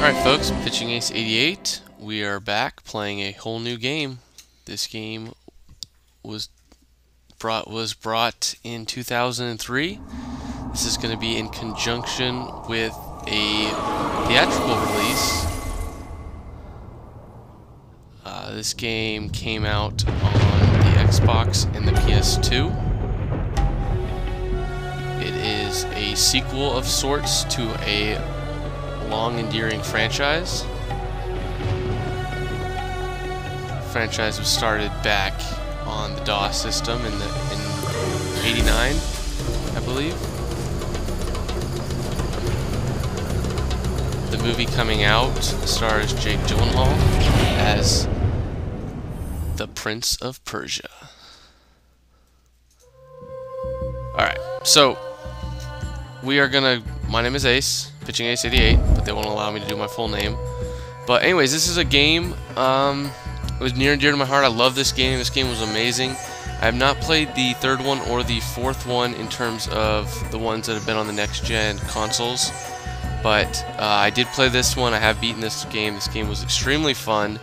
Alright folks, Pitching Ace 88. We are back playing a whole new game. This game was brought in 2003. This is going to be in conjunction with a theatrical release. This game came out on the Xbox and the PS2. It is a sequel of sorts to a long endearing franchise. The franchise was started back on the DOS system in '89, I believe. The movie coming out stars Jake Gyllenhaal as the Prince of Persia. Alright, so we are gonna... My name is Ace, Pitching Ace 88, but they won't allow me to do my full name. But anyways, this is a game, it was near and dear to my heart. I love this game. This game was amazing. I have not played the third one or the fourth one in terms of the ones that have been on the next-gen consoles. But I did play this one. I have beaten this game. This game was extremely fun.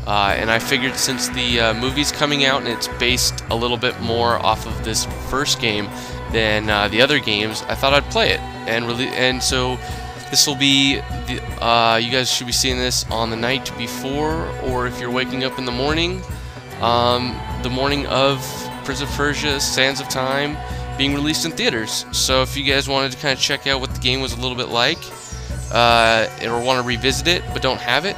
And I figured since the movie's coming out and it's based a little bit more off of this first game than the other games, I thought I'd play it. And so this will be the, you guys should be seeing this on the night before, or if you're waking up in the morning of Prince of Persia: Sands of Time being released in theaters. So if you guys wanted to kind of check out what the game was a little bit like, or want to revisit it but don't have it,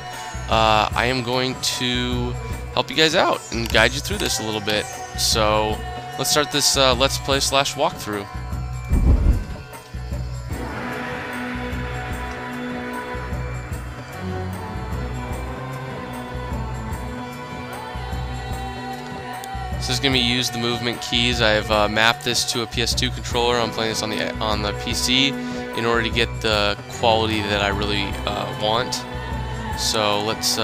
I am going to help you guys out and guide you through this a little bit. So let's start this Let's Play / walkthrough. This is going to be use the movement keys. I have mapped this to a PS2 controller. I'm playing this on the PC in order to get the quality that I really want. So let's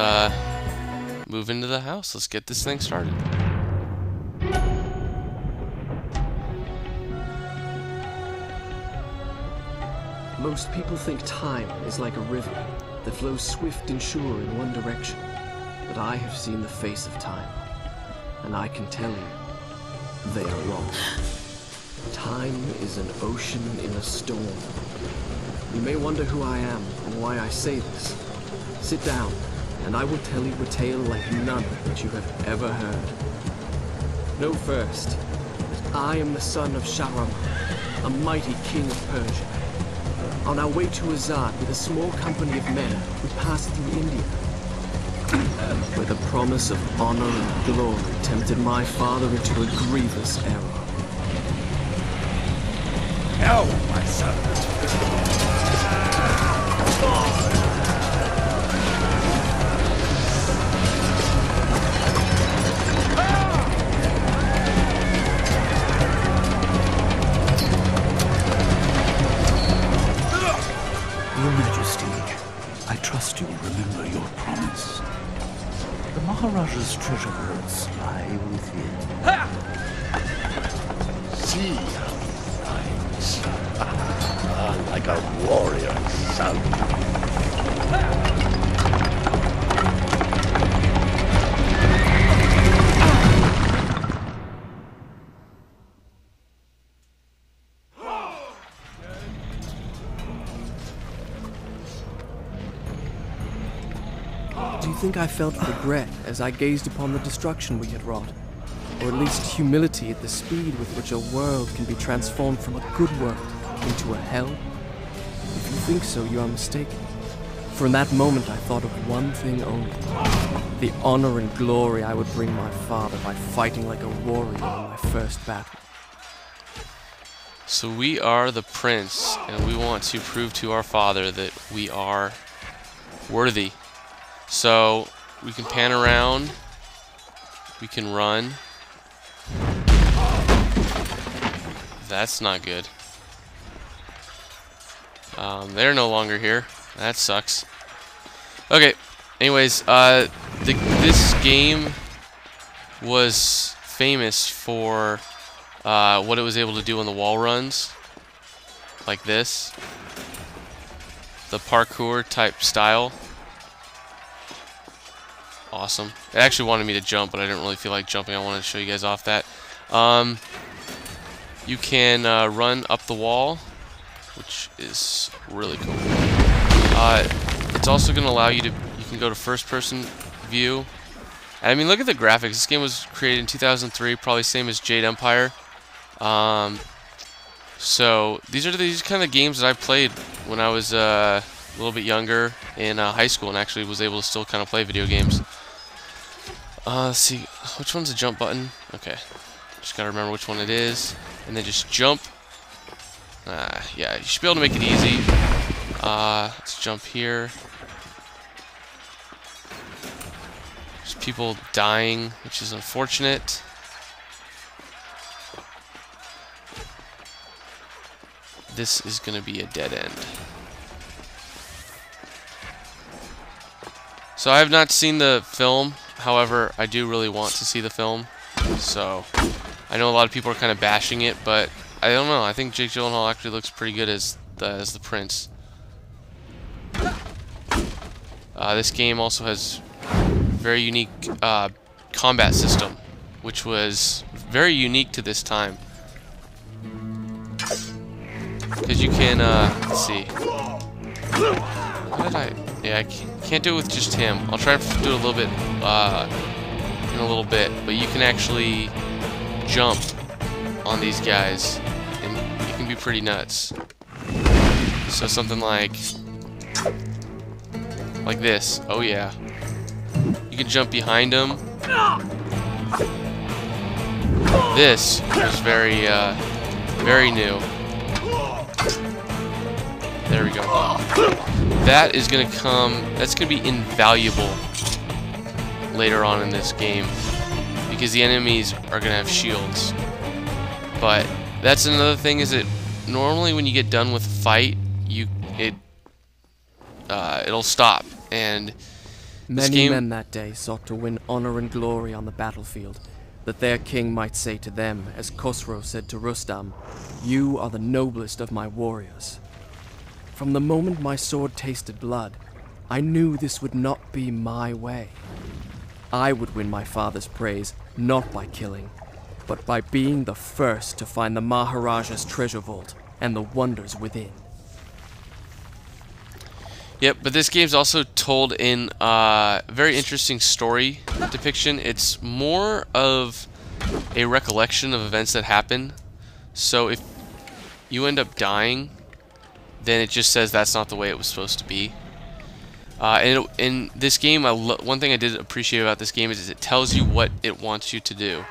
move into the house. Let's get this thing started. Most people think time is like a river that flows swift and sure in one direction. But I have seen the face of time, and I can tell you, they are wrong. Time is an ocean in a storm. You may wonder who I am and why I say this. Sit down, and I will tell you a tale like none that you have ever heard. Know first that I am the son of Shahram, a mighty king of Persia. On our way to Azad with a small company of men, we passed through India, where the promise of honor and glory tempted my father into a grievous error. Now, my son. Your Majesty, I trust you will remember your promise. The Maharaja's treasure hoards lie within. See how like a warrior son. Do you think I felt regret as I gazed upon the destruction we had wrought? Or at least humility at the speed with which a world can be transformed from a good world into a hell? If you think so, you are mistaken. For in that moment I thought of one thing only: the honor and glory I would bring my father by fighting like a warrior in my first battle. So we are the prince, and we want to prove to our father that we are worthy. So we can pan around, we can run. That's not good. They're no longer here. That sucks. Okay. Anyways, this game was famous for what it was able to do on the wall runs, like this. the parkour type style. Awesome. It actually wanted me to jump, but I didn't really feel like jumping. I wanted to show you guys off that. You can run up the wall, which is really cool. It's also going to allow you to, you can go to first person view. And I mean, look at the graphics. This game was created in 2003, probably same as Jade Empire. So these are these kind of games that I played when I was a little bit younger in high school, and actually was able to still kind of play video games. Let's see, which one's the jump button? Okay, just gotta remember which one it is, and then just jump. Yeah, you should be able to make it easy. Let's jump here. There's people dying, which is unfortunate. This is gonna be a dead end. So I have not seen the film. However, I do really want to see the film. So I know a lot of people are kind of bashing it, but I don't know. I think Jake Gyllenhaal actually looks pretty good as the prince. This game also has very unique combat system, which was very unique to this time. Because you can, let's see. How did I? Yeah, I can't do it with just him. I'll try to do it a little bit in a little bit, but you can actually jump on these guys, and it can be pretty nuts. So something like this. Oh yeah. You can jump behind him. This was very new. There we go. That is gonna that's gonna be invaluable later on in this game, because the enemies are gonna have shields. But that's another thing, is that normally when you get done with a fight, it'll stop. And many men that day sought to win honor and glory on the battlefield, that their king might say to them, as Khosrow said to Rustam, "You are the noblest of my warriors." From the moment my sword tasted blood, I knew this would not be my way. I would win my father's praise not by killing, but by being the first to find the Maharaja's treasure vault and the wonders within. Yep, but this game's also told in a very interesting story depiction. It's more of a recollection of events that happen. So if you end up dying, then it just says that's not the way it was supposed to be. And in this game, one thing I did appreciate about this game is it tells you what it wants you to do.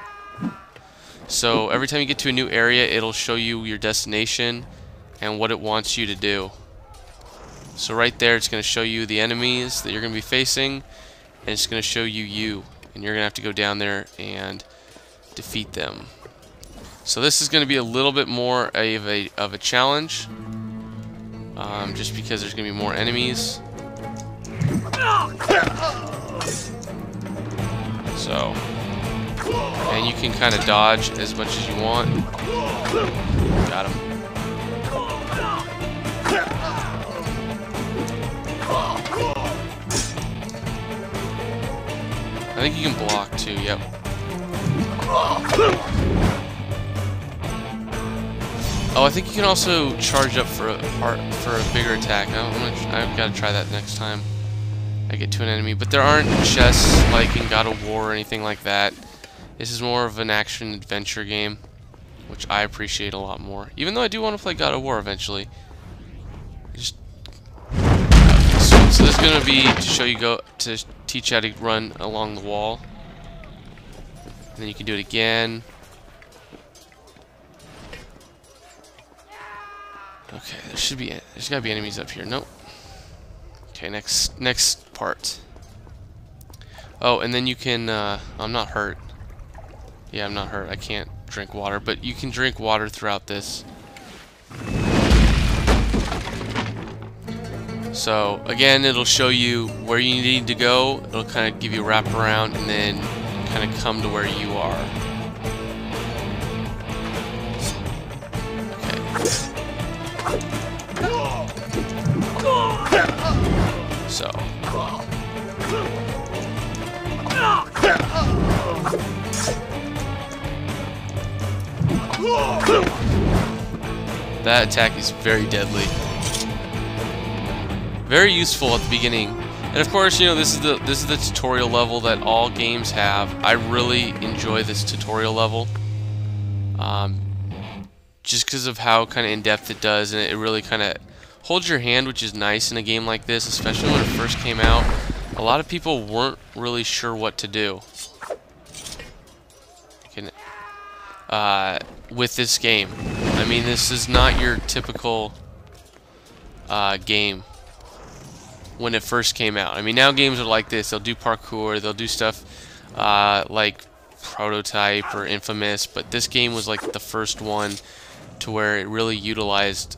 So every time you get to a new area, it'll show you your destination and what it wants you to do. So right there, it's going to show you the enemies that you're going to be facing, and it's going to show you, and you're going to have to go down there and defeat them. So this is going to be a little bit more of a challenge, just because there's going to be more enemies. So, and you can kind of dodge as much as you want. Got him. I think you can block too, yep. Oh, I think you can also charge up for a bigger attack. I've got to try that next time I get to an enemy. But there aren't chests like in God of War or anything like that. This is more of an action-adventure game, which I appreciate a lot more. Even though I do want to play God of War eventually. So this is going to be to show you to teach you how to run along the wall. And then you can do it again. Okay, there's gotta be enemies up here. Nope. Okay, next part. Oh, and then you can I'm not hurt. Yeah, I'm not hurt. I can't drink water, but you can drink water throughout this. So again, it'll show you where you need to go. It'll kind of give you a wrap around and then kind of come to where you are. Okay. So. That attack is very deadly. Very useful at the beginning. And of course, you know, this is the tutorial level that all games have. I really enjoy this tutorial level. Just because of how kind of in-depth it does, and it really kind of holds your hand, which is nice in a game like this, especially when it first came out. A lot of people weren't really sure what to do with this game. I mean, this is not your typical game when it first came out. I mean, now games are like this. They'll do parkour, they'll do stuff like Prototype or Infamous, but this game was like the first one to where it really utilized